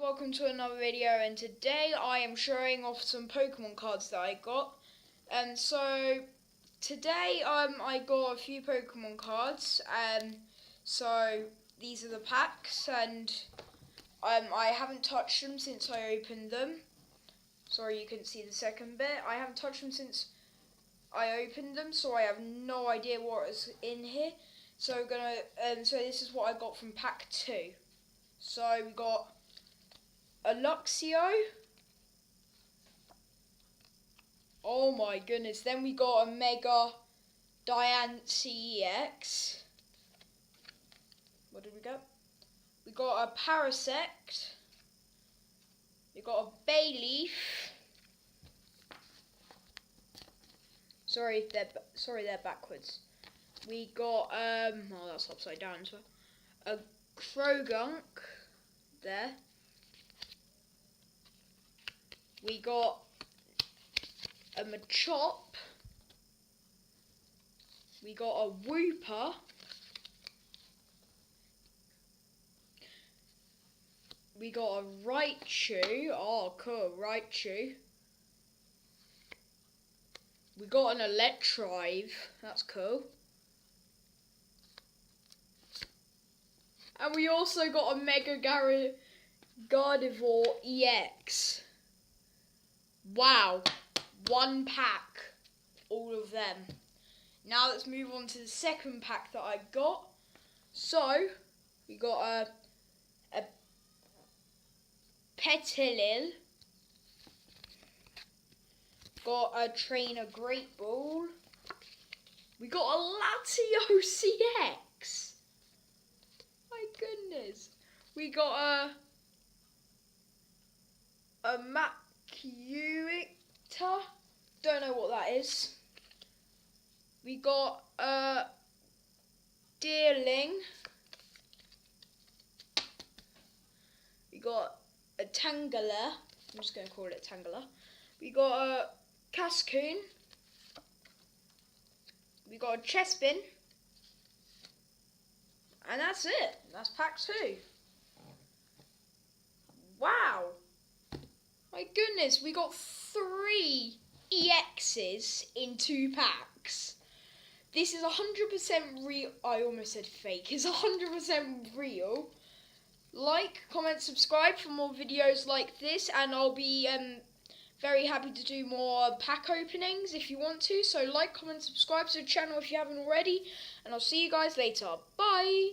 Welcome to another video, and today I am showing off some Pokemon cards that I got. So today I got a few Pokemon cards. So these are the packs, and I haven't touched them since I opened them. Sorry you couldn't see the second bit. I haven't touched them since I opened them, so I have no idea what is in here. So so this is what I got from pack 2. So we got a Luxio. Oh my goodness. Then we got a Mega Diancie EX. What did we get? We got a Parasect. We got a Bayleef. Sorry, they're backwards. We got oh, that's upside down as well. A Croagunk there. We got a Machop. We got a Wooper. We got a Raichu. Oh, cool, Raichu. We got an Electrive. That's cool. And we also got a Mega Gardevoir EX. Wow, one pack, all of them. Now let's move on to the second pack that I got. So, we got a Petilil, got a Trainer Great Ball, we got a Latios CX. My goodness. We got a Makuhita, don't know what that is. We got a Deerling. We got a Tangela. I'm just going to call it Tangela. We got a Cascoon. We got a Chespin. And that's it. That's pack 2. Wow. My goodness, we got 3 EXs in 2 packs. This is 100% real. I almost said fake. It's 100% real. Like, comment, subscribe for more videos like this, and I'll be very happy to do more pack openings if you want to. So like, comment, subscribe to the channel if you haven't already, and I'll see you guys later. Bye!